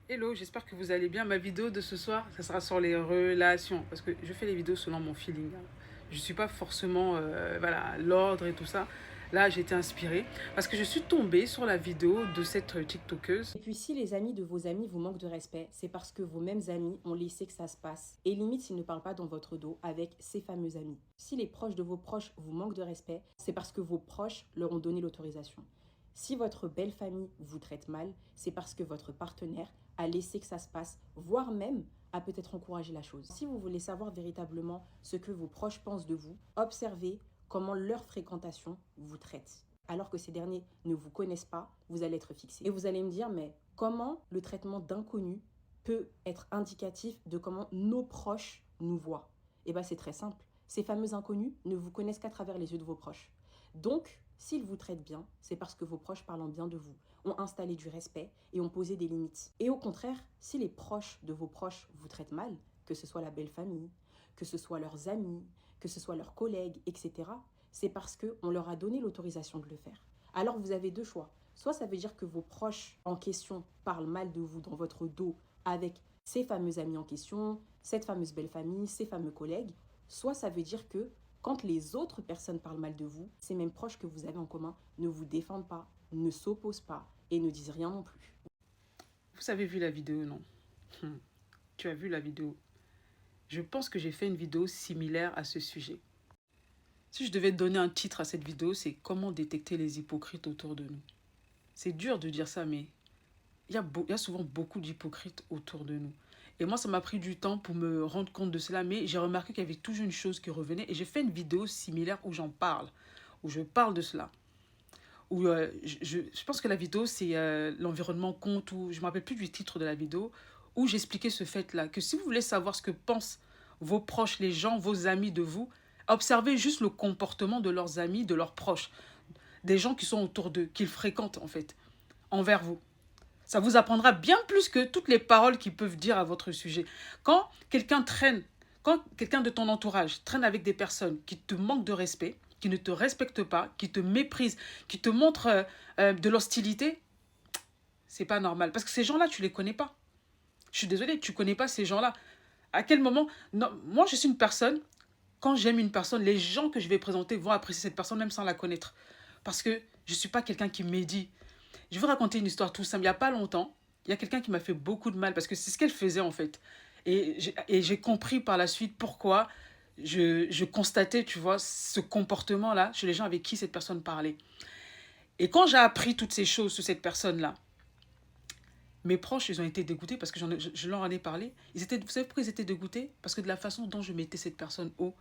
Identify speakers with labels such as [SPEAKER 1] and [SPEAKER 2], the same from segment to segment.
[SPEAKER 1] Hello, j'espère que vous allez bien. Ma vidéo de ce soir, ça sera sur les relations. Parce que je fais les vidéos selon mon feeling, hein. Je ne suis pas forcément voilà, l'ordre et tout ça. Là, j'ai été inspirée parce que je suis tombée sur la vidéo de cette TikTokeuse.
[SPEAKER 2] Et puis si les amis de vos amis vous manquent de respect, c'est parce que vos mêmes amis ont laissé que ça se passe. Et limite s'ils ne parlent pas dans votre dos avec ces fameux amis. Si les proches de vos proches vous manquent de respect, c'est parce que vos proches leur ont donné l'autorisation. Si votre belle famille vous traite mal, c'est parce que votre partenaire a laissé que ça se passe, voire même a peut-être encouragé la chose. Si vous voulez savoir véritablement ce que vos proches pensent de vous, observez comment leur fréquentation vous traite. Alors que ces derniers ne vous connaissent pas, vous allez être fixé. Et vous allez me dire, mais comment le traitement d'inconnus peut être indicatif de comment nos proches nous voient? Eh bien, c'est très simple. Ces fameux inconnus ne vous connaissent qu'à travers les yeux de vos proches. Donc, s'ils vous traitent bien, c'est parce que vos proches parlant bien de vous ont installé du respect et ont posé des limites. Et au contraire, si les proches de vos proches vous traitent mal, que ce soit la belle famille, que ce soit leurs amis, que ce soit leurs collègues, etc., c'est parce qu'on leur a donné l'autorisation de le faire. Alors vous avez deux choix. Soit ça veut dire que vos proches en question parlent mal de vous dans votre dos avec ces fameux amis en question, cette fameuse belle famille, ces fameux collègues. Soit ça veut dire que quand les autres personnes parlent mal de vous, ces mêmes proches que vous avez en commun ne vous défendent pas, ne s'opposent pas et ne disent rien non plus.
[SPEAKER 1] Vous avez vu la vidéo, non? Tu as vu la vidéo. Je pense que j'ai fait une vidéo similaire à ce sujet. Si je devais donner un titre à cette vidéo, c'est comment détecter les hypocrites autour de nous. C'est dur de dire ça, mais il y a souvent beaucoup d'hypocrites autour de nous. Et moi, ça m'a pris du temps pour me rendre compte de cela, mais j'ai remarqué qu'il y avait toujours une chose qui revenait. Et j'ai fait une vidéo similaire où j'en parle, où je parle de cela. Où, je pense que la vidéo, c'est l'environnement compte, ou je ne me rappelle plus du titre de la vidéo, où j'expliquais ce fait-là, que si vous voulez savoir ce que pensent vos proches, les gens, vos amis de vous, observez juste le comportement de leurs amis, de leurs proches, des gens qui sont autour d'eux, qu'ils fréquentent en fait, envers vous. Ça vous apprendra bien plus que toutes les paroles qu'ils peuvent dire à votre sujet. Quand quelqu'un traîne, quand quelqu'un de ton entourage traîne avec des personnes qui te manquent de respect, qui ne te respectent pas, qui te méprisent, qui te montrent de l'hostilité, c'est pas normal. Parce que ces gens-là, tu les connais pas. Je suis désolée, tu connais pas ces gens-là. À quel moment... Non, moi, je suis une personne, quand j'aime une personne, les gens que je vais présenter vont apprécier cette personne même sans la connaître. Parce que je ne suis pas quelqu'un qui médit. Je vais vous raconter une histoire tout simple. Il n'y a pas longtemps, il y a quelqu'un qui m'a fait beaucoup de mal parce que c'est ce qu'elle faisait en fait. Et j'ai compris par la suite pourquoi je constatais, tu vois, ce comportement-là chez les gens avec qui cette personne parlait. Et quand j'ai appris toutes ces choses sur cette personne-là, mes proches, ils ont été dégoûtés parce que je leur en ai parlé. Vous savez pourquoi ils étaient dégoûtés? Parce que de la façon dont je mettais cette personne haut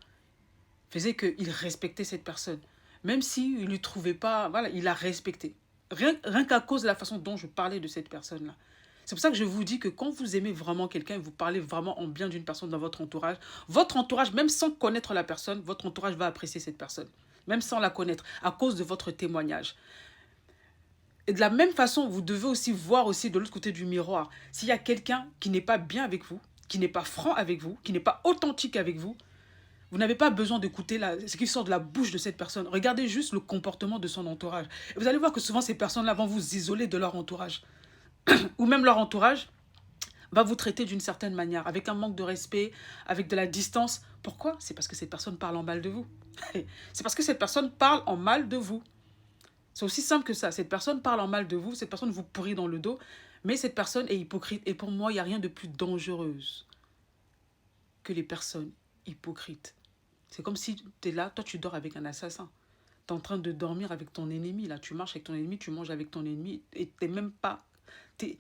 [SPEAKER 1] faisait qu'ils respectaient cette personne. Même s'ils ne lui trouvaient pas, voilà, il la respecté. Rien qu'à cause de la façon dont je parlais de cette personne-là. C'est pour ça que je vous dis que quand vous aimez vraiment quelqu'un et vous parlez vraiment en bien d'une personne dans votre entourage, même sans connaître la personne, votre entourage va apprécier cette personne. Même sans la connaître, à cause de votre témoignage. Et de la même façon, vous devez aussi voir aussi de l'autre côté du miroir. S'il y a quelqu'un qui n'est pas bien avec vous, qui n'est pas franc avec vous, qui n'est pas authentique avec vous, vous n'avez pas besoin d'écouter ce qui sort de la bouche de cette personne. Regardez juste le comportement de son entourage. Et vous allez voir que souvent, ces personnes-là vont vous isoler de leur entourage. Ou même leur entourage va vous traiter d'une certaine manière, avec un manque de respect, avec de la distance. Pourquoi? C'est parce que cette personne parle en mal de vous. C'est parce que cette personne parle en mal de vous. C'est aussi simple que ça. Cette personne parle en mal de vous, cette personne vous pourrit dans le dos, mais cette personne est hypocrite. Et pour moi, il n'y a rien de plus dangereuse que les personnes hypocrites. C'est comme si tu es là, toi tu dors avec un assassin. Tu es en train de dormir avec ton ennemi. Là, tu marches avec ton ennemi, tu manges avec ton ennemi. Et t'es même pas... Et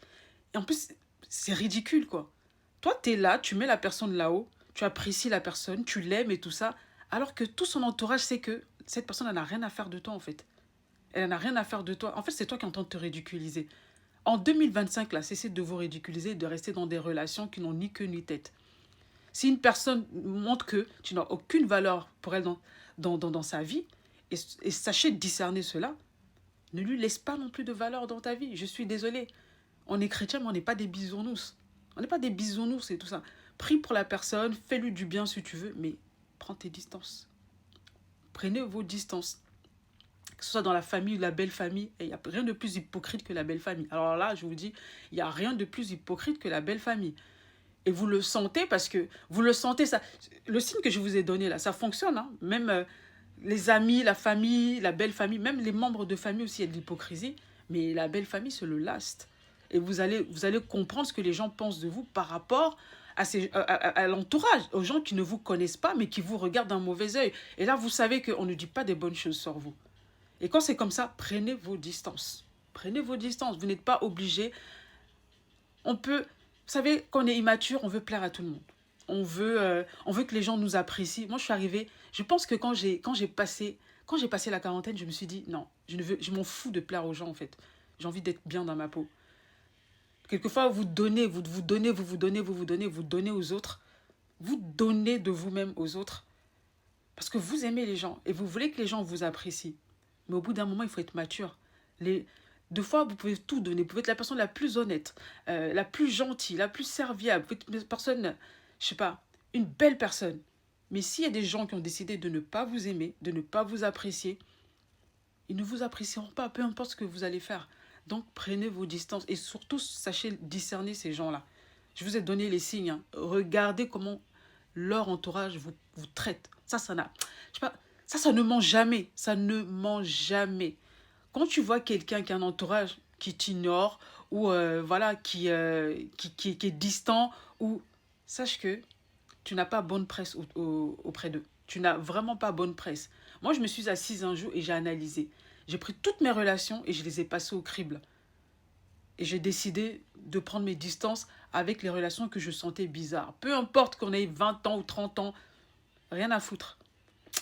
[SPEAKER 1] en plus, c'est ridicule, quoi. Toi, tu es là, tu mets la personne là-haut, tu apprécies la personne, tu l'aimes et tout ça, alors que tout son entourage sait que cette personne, elle n'a rien à faire de toi, en fait. Elle n'a rien à faire de toi. En fait, c'est toi qui es en train de te ridiculiser. En 2025, là, cessez de vous ridiculiser, de rester dans des relations qui n'ont ni queue ni tête. Si une personne montre que tu n'as aucune valeur pour elle dans sa vie, et sachez discerner cela, ne lui laisse pas non plus de valeur dans ta vie. Je suis désolée. On est chrétien, mais on n'est pas des bisounours. On n'est pas des bisounours et tout ça. Prie pour la personne, fais-lui du bien si tu veux, mais prends tes distances. Prenez vos distances. que ce soit dans la famille ou la belle famille. Et il n'y a rien de plus hypocrite que la belle famille. Alors là, je vous dis, il n'y a rien de plus hypocrite que la belle famille. Et vous le sentez parce que vous le sentez, ça. Le signe que je vous ai donné là, ça fonctionne. Hein. Même les amis, la famille, la belle famille, même les membres de famille aussi, il y a de l'hypocrisie. Mais la belle famille, c'est le last. Et vous allez comprendre ce que les gens pensent de vous par rapport à l'entourage, aux gens qui ne vous connaissent pas, mais qui vous regardent d'un mauvais œil. Et là, vous savez qu'on ne dit pas des bonnes choses sur vous. Et quand c'est comme ça, prenez vos distances. Prenez vos distances. Vous n'êtes pas obligé. On peut... Vous savez, quand on est immature, on veut plaire à tout le monde. On veut que les gens nous apprécient. Moi, je suis arrivée... Je pense que quand j'ai passé la quarantaine, je me suis dit, non, je m'en fous de plaire aux gens, en fait. J'ai envie d'être bien dans ma peau. Quelquefois, vous donnez aux autres. Vous donnez de vous-même aux autres. Parce que vous aimez les gens et vous voulez que les gens vous apprécient. Mais au bout d'un moment, il faut être mature. Deux fois, vous pouvez tout donner. Vous pouvez être la personne la plus honnête, la plus gentille, la plus serviable. Vous pouvez être une personne, je sais pas, une belle personne. Mais s'il y a des gens qui ont décidé de ne pas vous aimer, de ne pas vous apprécier, ils ne vous apprécieront pas, peu importe ce que vous allez faire. Donc, prenez vos distances et surtout, sachez discerner ces gens-là. Je vous ai donné les signes. Hein. Regardez comment leur entourage vous traite. Ça ne ment jamais. Ça ne ment jamais. Quand tu vois quelqu'un qui a un entourage qui t'ignore ou voilà, qui est distant, ou sache que tu n'as pas bonne presse auprès d'eux. Tu n'as vraiment pas bonne presse. Moi, je me suis assise un jour et j'ai analysé. J'ai pris toutes mes relations et je les ai passées au crible. Et j'ai décidé de prendre mes distances avec les relations que je sentais bizarres. Peu importe qu'on ait 20 ans ou 30 ans, rien à foutre.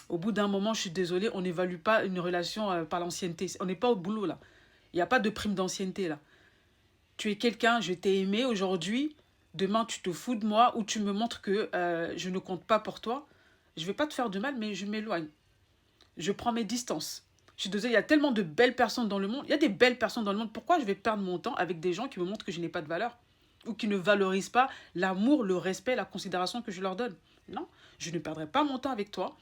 [SPEAKER 1] Au bout d'un moment, je suis désolée, on n'évalue pas une relation par l'ancienneté. On n'est pas au boulot, là. Il n'y a pas de prime d'ancienneté, là. Tu es quelqu'un, je t'ai aimé aujourd'hui, demain tu te fous de moi ou tu me montres que je ne compte pas pour toi. Je ne vais pas te faire de mal, mais je m'éloigne. Je prends mes distances. Je suis désolée, il y a tellement de belles personnes dans le monde. Il y a des belles personnes dans le monde. Pourquoi je vais perdre mon temps avec des gens qui me montrent que je n'ai pas de valeur ou qui ne valorisent pas l'amour, le respect, la considération que je leur donne? Non, je ne perdrai pas mon temps avec toi.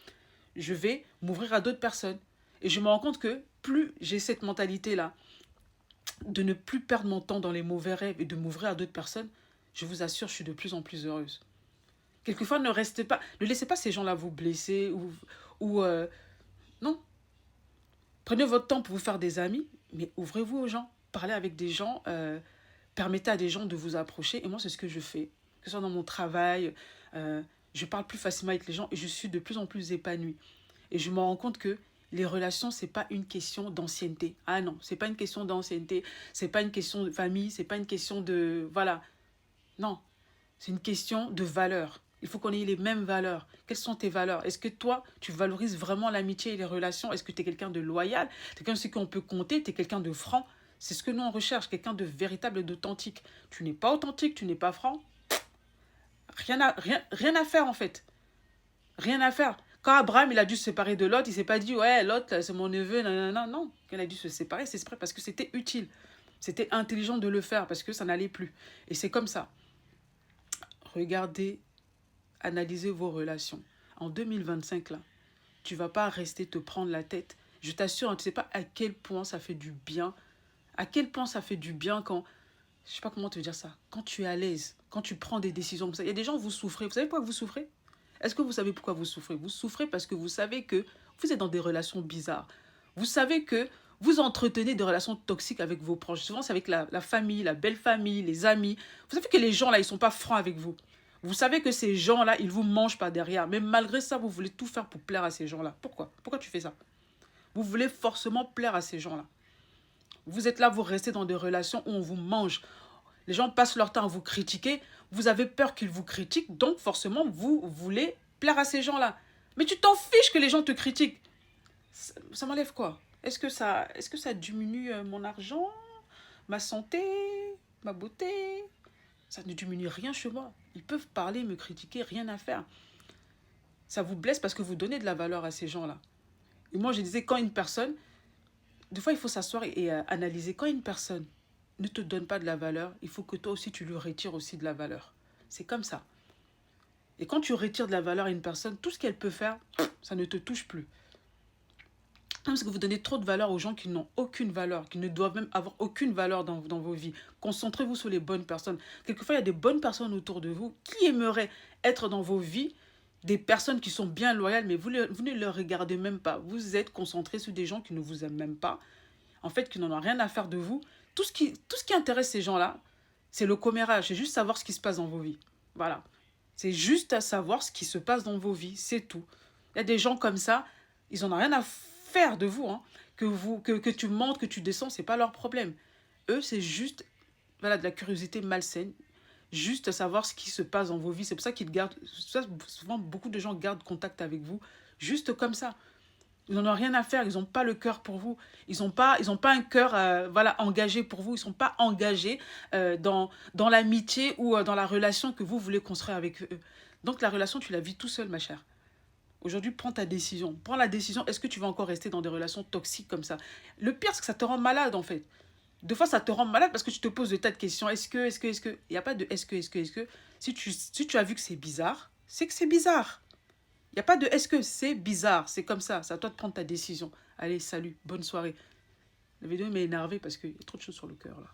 [SPEAKER 1] Je vais m'ouvrir à d'autres personnes. Et je me rends compte que plus j'ai cette mentalité-là, de ne plus perdre mon temps dans les mauvais rêves et de m'ouvrir à d'autres personnes, je vous assure, je suis de plus en plus heureuse. Quelquefois, ne laissez pas ces gens-là vous blesser ou non. Prenez votre temps pour vous faire des amis, mais ouvrez-vous aux gens. Parlez avec des gens, permettez à des gens de vous approcher. Et moi, c'est ce que je fais. Que ce soit dans mon travail, je parle plus facilement avec les gens et je suis de plus en plus épanouie. Et je me rends compte que les relations, c'est pas une question d'ancienneté. Ah non, c'est pas une question d'ancienneté, c'est pas une question de famille, c'est pas une question de... Voilà. Non, c'est une question de valeur. Il faut qu'on ait les mêmes valeurs. Quelles sont tes valeurs? Est-ce que toi, tu valorises vraiment l'amitié et les relations? Est-ce que tu es quelqu'un de loyal? Tu es quelqu'un sur qui on peut compter? Tu es quelqu'un de franc? C'est ce que nous, on recherche, quelqu'un de véritable et d'authentique. Tu n'es pas authentique, tu n'es pas franc. Rien à faire, en fait. Rien à faire. Quand Abraham, il a dû se séparer de Lot, il ne s'est pas dit, ouais, Lot, c'est mon neveu, non, non, non, non. Quand il a dû se séparer, c'est exprès parce que c'était utile. C'était intelligent de le faire parce que ça n'allait plus. Et c'est comme ça. Regardez, analysez vos relations. En 2025, là, tu ne vas pas rester te prendre la tête. Je t'assure, tu ne sais pas à quel point ça fait du bien. À quel point ça fait du bien quand... Je ne sais pas comment te dire ça. Quand tu es à l'aise, quand tu prends des décisions comme ça. Il y a des gens, vous souffrez. Vous savez pourquoi vous souffrez? Est-ce que vous savez pourquoi vous souffrez? Vous souffrez parce que vous savez que vous êtes dans des relations bizarres. Vous savez que vous entretenez des relations toxiques avec vos proches. Souvent, c'est avec la famille, la belle famille, les amis. Vous savez que les gens, là, ils ne sont pas francs avec vous. Vous savez que ces gens-là, ils vous mangent par derrière. Mais malgré ça, vous voulez tout faire pour plaire à ces gens-là. Pourquoi? Pourquoi tu fais ça? Vous voulez forcément plaire à ces gens-là. Vous êtes là, vous restez dans des relations où on vous mange. Les gens passent leur temps à vous critiquer. Vous avez peur qu'ils vous critiquent. Donc, forcément, vous voulez plaire à ces gens-là. Mais tu t'en fiches que les gens te critiquent. Ça m'enlève quoi? Est-ce que ça diminue mon argent, ma santé, ma beauté? Ça ne diminue rien chez moi. Ils peuvent parler, me critiquer, rien à faire. Ça vous blesse parce que vous donnez de la valeur à ces gens-là. Et moi, je disais, quand une personne... Des fois, il faut s'asseoir et analyser. Quand une personne ne te donne pas de la valeur, il faut que toi aussi, tu lui retires aussi de la valeur. C'est comme ça. Et quand tu retires de la valeur à une personne, tout ce qu'elle peut faire, ça ne te touche plus. Parce que vous donnez trop de valeur aux gens qui n'ont aucune valeur, qui ne doivent même avoir aucune valeur dans vos vies. Concentrez-vous sur les bonnes personnes. Quelquefois, il y a des bonnes personnes autour de vous qui aimeraient être dans vos vies, des personnes qui sont bien loyales, mais vous ne les regardez même pas. Vous êtes concentré sur des gens qui ne vous aiment même pas, en fait, qui n'en ont rien à faire de vous. Tout ce qui intéresse ces gens-là, c'est le commérage, c'est juste savoir ce qui se passe dans vos vies. Voilà. C'est juste à savoir ce qui se passe dans vos vies, c'est tout. Il y a des gens comme ça, ils n'en ont rien à faire de vous, hein. Que tu montes, que tu descends, c'est pas leur problème. Eux, c'est juste voilà, de la curiosité malsaine, juste à savoir ce qui se passe dans vos vies. C'est pour ça qu'ils gardent, souvent beaucoup de gens gardent contact avec vous, juste comme ça. Ils n'en ont rien à faire, ils n'ont pas le cœur pour vous. Ils n'ont pas un cœur voilà, engagé pour vous. Ils ne sont pas engagés dans l'amitié ou dans la relation que vous voulez construire avec eux. Donc la relation, tu la vis tout seul, ma chère. Aujourd'hui, prends ta décision. Prends la décision, est-ce que tu vas encore rester dans des relations toxiques comme ça? Le pire, c'est que ça te rend malade, en fait. Des fois, ça te rend malade parce que tu te poses de tas de questions. Est-ce que? Il n'y a pas de est-ce que? Si tu as vu que c'est bizarre, c'est que c'est bizarre. Il n'y a pas de est-ce que c'est bizarre. C'est comme ça. C'est à toi de prendre ta décision. Allez, salut. Bonne soirée. La vidéo m'a énervé parce qu'il y a trop de choses sur le cœur, là.